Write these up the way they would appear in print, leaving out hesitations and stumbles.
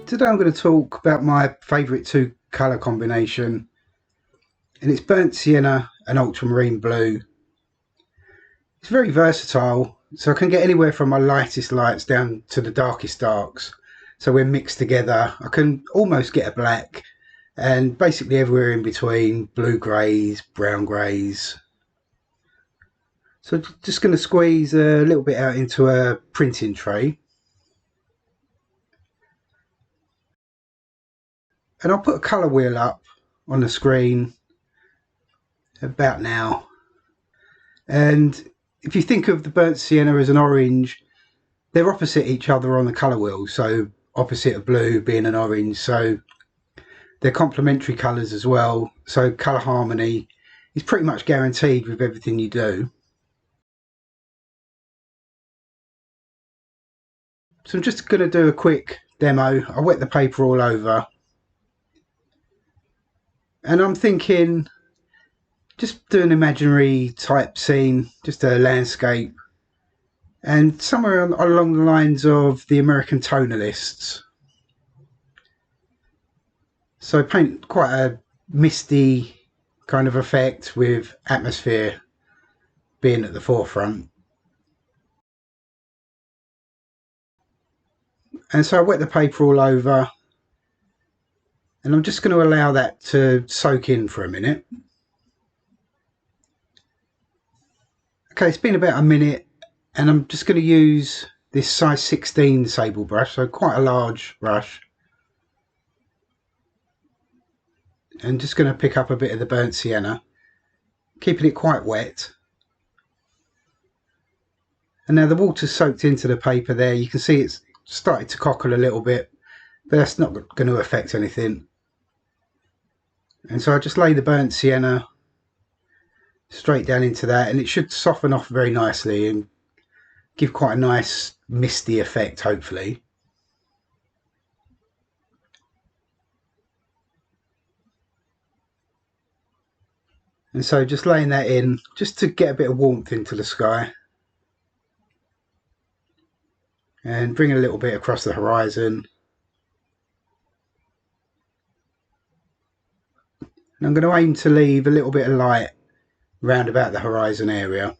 Today I'm going to talk about my favourite two colour combination, and it's burnt sienna and ultramarine blue. It's very versatile, so I can get anywhere from my lightest lights down to the darkest darks. So when mixed together I can almost get a black, and basically everywhere in between, blue greys, brown greys. So just going to squeeze a little bit out into a printing tray. And I'll put a colour wheel up on the screen about now. And if you think of the burnt sienna as an orange, they're opposite each other on the colour wheel. So opposite of blue being an orange. So they're complementary colours as well. So colour harmony is pretty much guaranteed with everything you do. So I'm just going to do a quick demo. I wet the paper all over. And I'm thinking, just do an imaginary type scene, just a landscape, and somewhere along the lines of the American tonalists. So paint quite a misty kind of effect with atmosphere being at the forefront. And so I wet the paper all over, and I'm just going to allow that to soak in for a minute. Okay, it's been about a minute, and I'm just going to use this size 16 sable brush, so quite a large brush, and just going to pick up a bit of the burnt sienna, keeping it quite wet. And now the water's soaked into the paper there. You can see it's started to cockle a little bit, but that's not going to affect anything. And so I just lay the burnt sienna straight down into that, and it should soften off very nicely and give quite a nice misty effect, hopefully. And so just laying that in just to get a bit of warmth into the sky, and bring a little bit across the horizon. And I'm going to aim to leave a little bit of light round about the horizon area.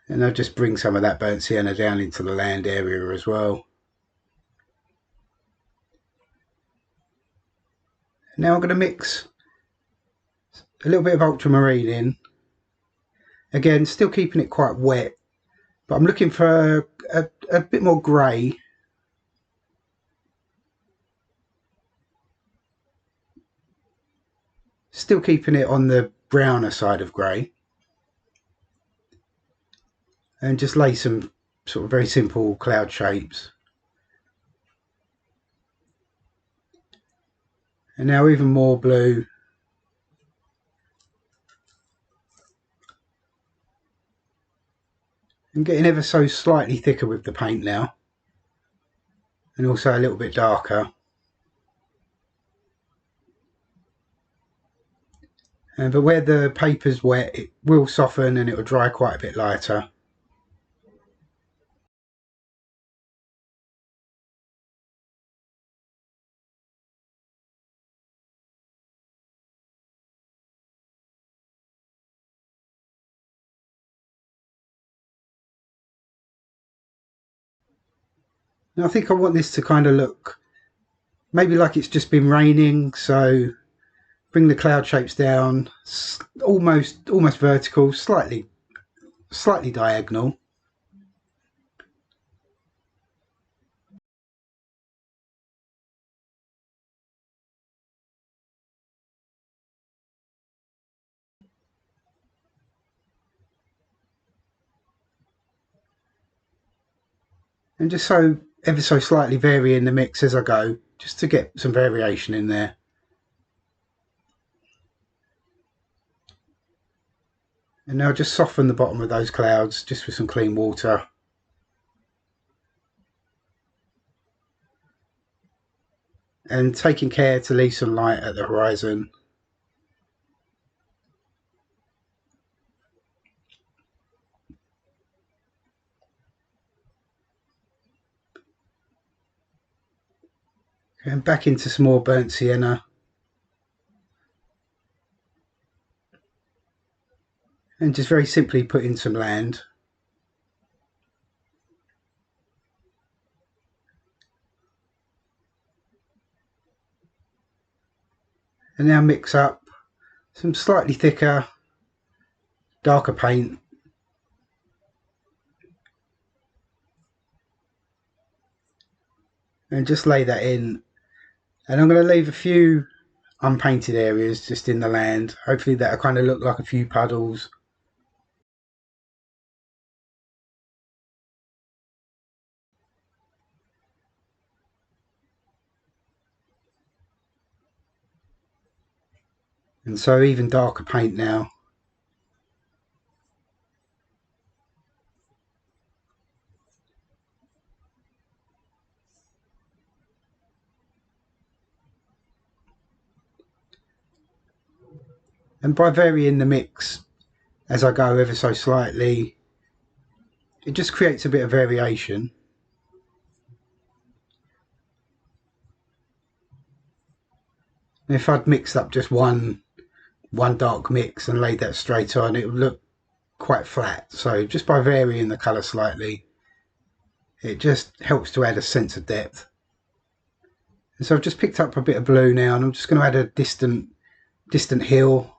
And I'll just bring some of that burnt sienna down into the land area as well. Now I'm going to mix a little bit of ultramarine in. Again, still keeping it quite wet, but I'm looking for a bit more grey. Still keeping it on the browner side of grey. And just lay some sort of very simple cloud shapes. And now even more blue. I'm getting ever so slightly thicker with the paint now, and also a little bit darker. But where the paper's wet, it will soften and it will dry quite a bit lighter. Now I think I want this to kind of look maybe like it's just been raining, so bring the cloud shapes down, almost vertical, slightly diagonal. And just so ever so slightly varying the mix as I go, just to get some variation in there. And now just soften the bottom of those clouds just with some clean water. And taking care to leave some light at the horizon. And back into some more burnt sienna. And just very simply put in some land. And now mix up some slightly thicker, darker paint. And just lay that in. And I'm going to leave a few unpainted areas just in the land. Hopefully that'll kind of look like a few puddles. And so even darker paint now. And by varying the mix as I go ever so slightly, it just creates a bit of variation. If I'd mixed up just one dark mix and laid that straight on, it would look quite flat. So just by varying the colour slightly, it just helps to add a sense of depth. And so I've just picked up a bit of blue now, and I'm just going to add a distant hill.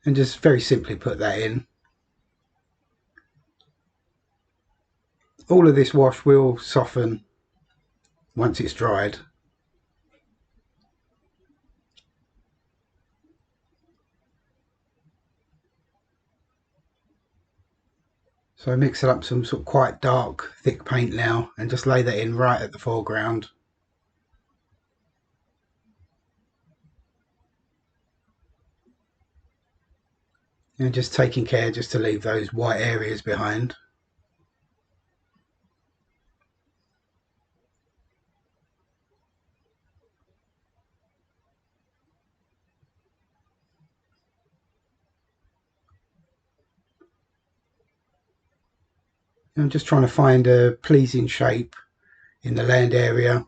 And just very simply put that in. All of this wash will soften once it's dried. So I mix it up some sort of quite dark, thick paint now, and just lay that in right at the foreground. And just taking care just to leave those white areas behind. And I'm just trying to find a pleasing shape in the land area.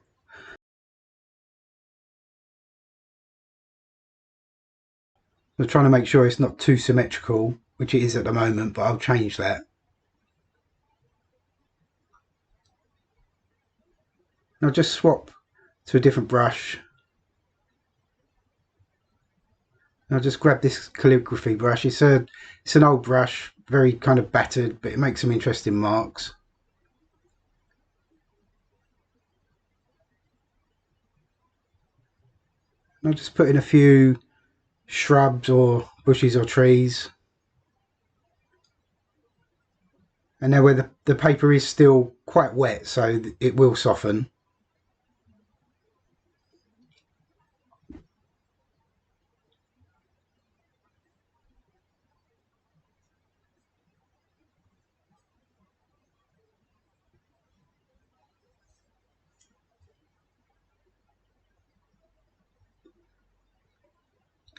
I'm trying to make sure it's not too symmetrical, which it is at the moment, but I'll change that. And I'll just swap to a different brush. And I'll just grab this calligraphy brush. It's an old brush, very kind of battered, but it makes some interesting marks. And I'll just put in a few shrubs or bushes or trees. And now where the paper is still quite wet, so it will soften.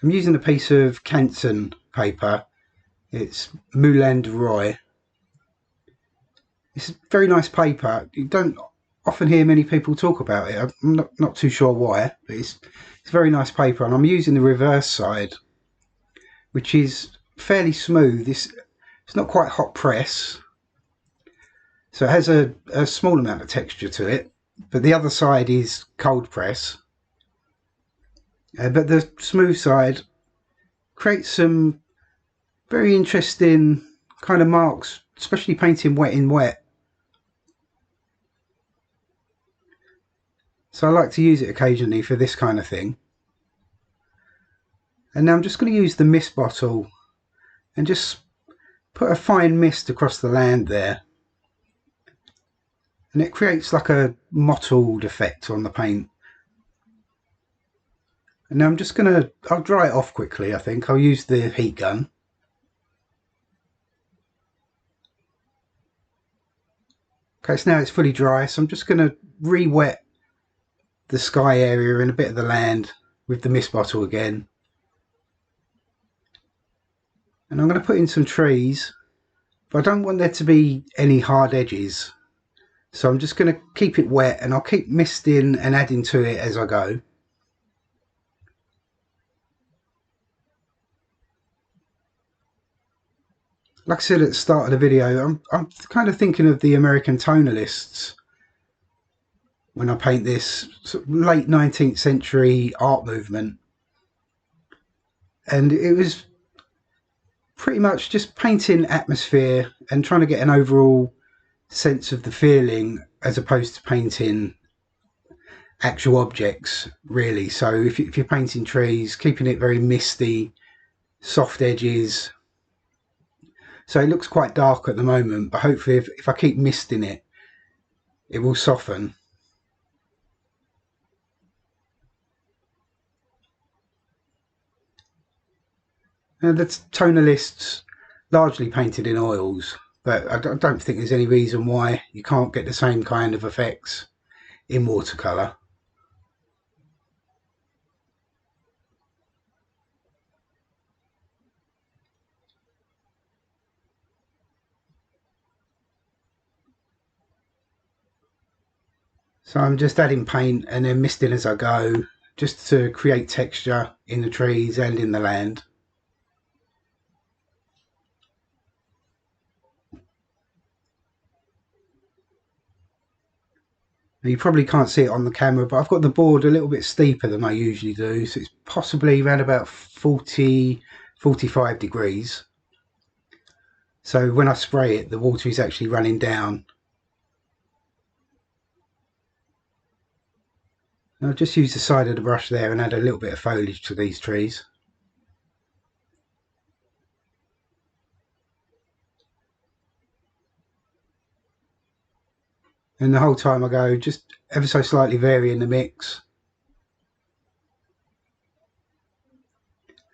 I'm using a piece of Canson paper. It's Woodland. It's a very nice paper. You don't often hear many people talk about it. I'm not too sure why, but it's very nice paper, and I'm using the reverse side, which is fairly smooth. It's not quite hot press, so it has a small amount of texture to it, but the other side is cold press. But the smooth side creates some very interesting kind of marks, especially painting wet in wet. So I like to use it occasionally for this kind of thing. And now I'm just going to use the mist bottle and just put a fine mist across the land there. And it creates like a mottled effect on the paint. And now I'm just going to, I'll dry it off quickly, I think. I'll use the heat gun. Okay, so now it's fully dry, so I'm just going to re-wet the sky area and a bit of the land with the mist bottle again. And I'm going to put in some trees, but I don't want there to be any hard edges. So I'm just going to keep it wet, and I'll keep misting and adding to it as I go. Like I said at the start of the video, I'm kind of thinking of the American tonalists when I paint this sort of late 19th century art movement. And it was pretty much just painting atmosphere and trying to get an overall sense of the feeling as opposed to painting actual objects, really. So if you're painting trees, keeping it very misty, soft edges. So it looks quite dark at the moment, but hopefully if I keep misting it, it will soften. Now the tonalist's largely painted in oils, but I don't think there's any reason why you can't get the same kind of effects in watercolour. So I'm just adding paint and then misting as I go, just to create texture in the trees and in the land. Now you probably can't see it on the camera, but I've got the board a little bit steeper than I usually do, so it's possibly around about 45 degrees. So when I spray it, the water is actually running down. And I'll just use the side of the brush there and add a little bit of foliage to these trees. And the whole time I go just ever so slightly varying the mix.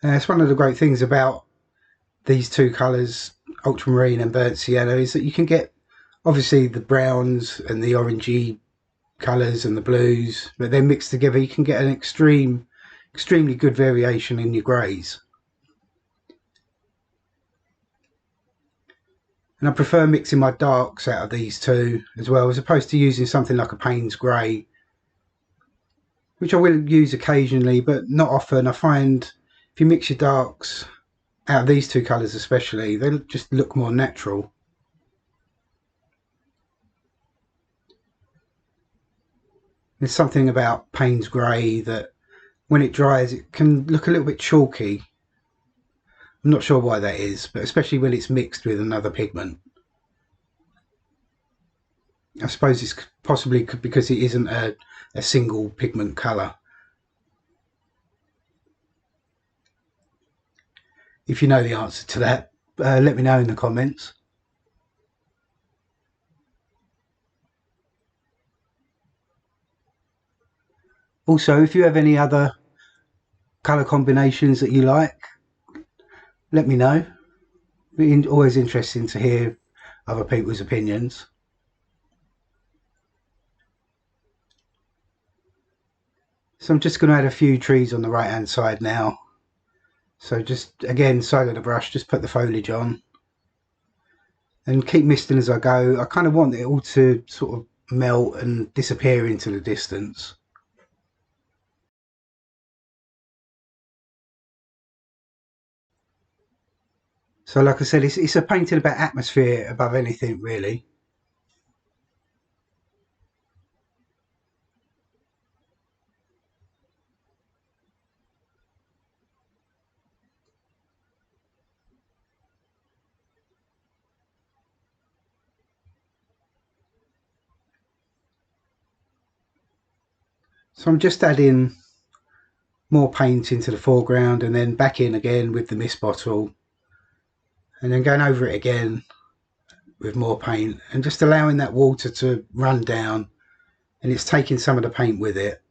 It's one of the great things about these two colours, ultramarine and burnt sienna, is that you can get obviously the browns and the orangey colours and the blues, but then mixed together you can get an extremely good variation in your greys. And I prefer mixing my darks out of these two as well, as opposed to using something like a Payne's grey, which I will use occasionally but not often. I find if you mix your darks out of these two colours especially, they just look more natural. There's something about Payne's grey that when it dries it can look a little bit chalky. I'm not sure why that is, but especially when it's mixed with another pigment. I suppose it's possibly because it isn't a single pigment colour. If you know the answer to that, let me know in the comments. Also, if you have any other colour combinations that you like, let me know. It's always interesting to hear other people's opinions. So I'm just going to add a few trees on the right hand side now. So just again, side of the brush, just put the foliage on and keep misting as I go. I kind of want it all to sort of melt and disappear into the distance. So like I said, it's a painting about atmosphere above anything really. So I'm just adding more paint into the foreground and then back in again with the mist bottle and then going over it again with more paint and just allowing that water to run down, and it's taking some of the paint with it.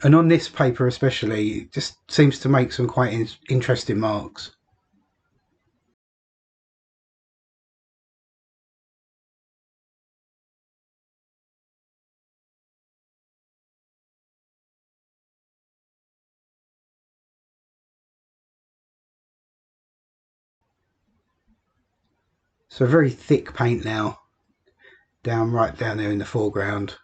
And on this paper especially, it just seems to make some quite interesting marks. So very thick paint now, right down there in the foreground.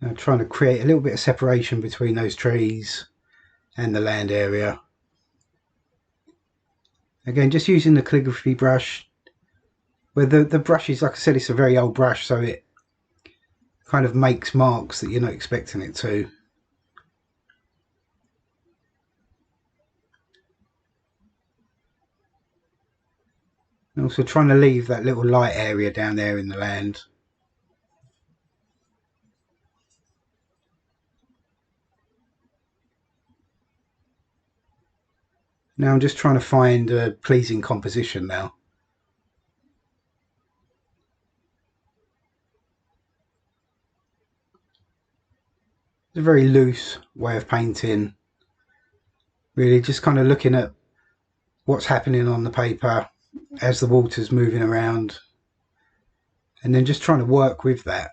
Now trying to create a little bit of separation between those trees and the land area. Again, just using the calligraphy brush, where the brush is, like I said, it's a very old brush, so it kind of makes marks that you're not expecting it to. And also trying to leave that little light area down there in the land. Now I'm just trying to find a pleasing composition now. It's a very loose way of painting. Really just kind of looking at what's happening on the paper as the water's moving around, and then just trying to work with that.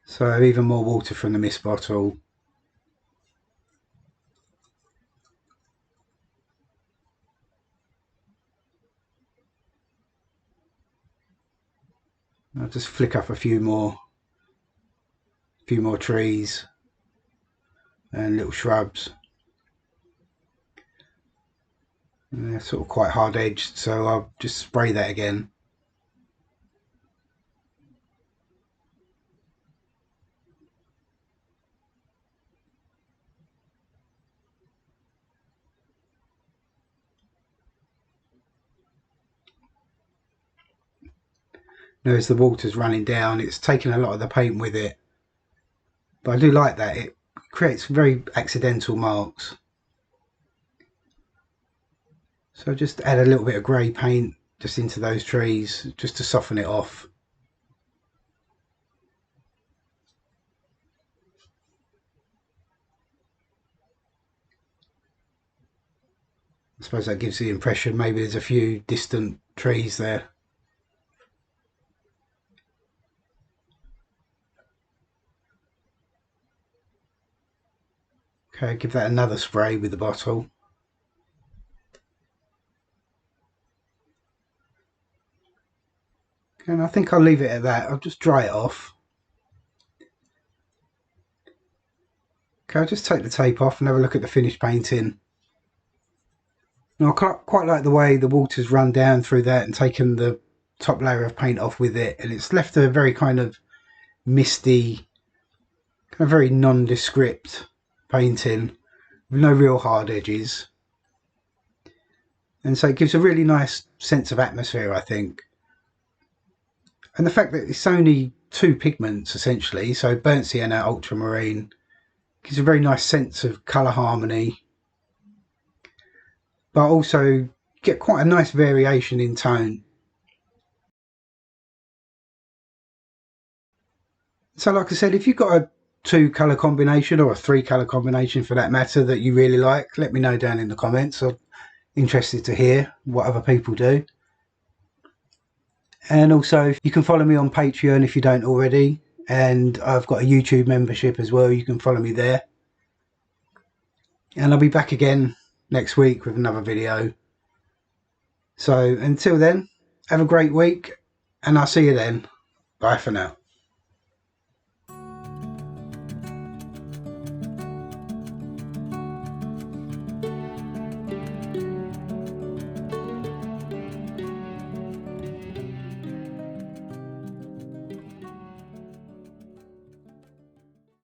So even more water from the mist bottle. I'll just flick up a few more trees and little shrubs. And they're sort of quite hard edged, so I'll just spray that again. Now as the water's running down, it's taking a lot of the paint with it, but I do like that. It creates very accidental marks. So just add a little bit of grey paint just into those trees, just to soften it off. I suppose that gives the impression maybe there's a few distant trees there. Okay, give that another spray with the bottle. Okay, and I think I'll leave it at that. I'll just dry it off. Okay, I'll just take the tape off and have a look at the finished painting. Now, I quite like the way the water's run down through that and taken the top layer of paint off with it, and it's left a very kind of misty, kind of very nondescript painting with no real hard edges. And so it gives a really nice sense of atmosphere, I think. And the fact that it's only two pigments essentially, so burnt sienna, ultramarine, gives a very nice sense of colour harmony, but also get quite a nice variation in tone. So like I said, if you've got a two colour combination, or a three colour combination for that matter, that you really like, let me know down in the comments. I'm interested to hear what other people do. And also you can follow me on Patreon if you don't already, and I've got a YouTube membership as well. You can follow me there, and I'll be back again next week with another video. So until then, have a great week, and I'll see you then. Bye for now.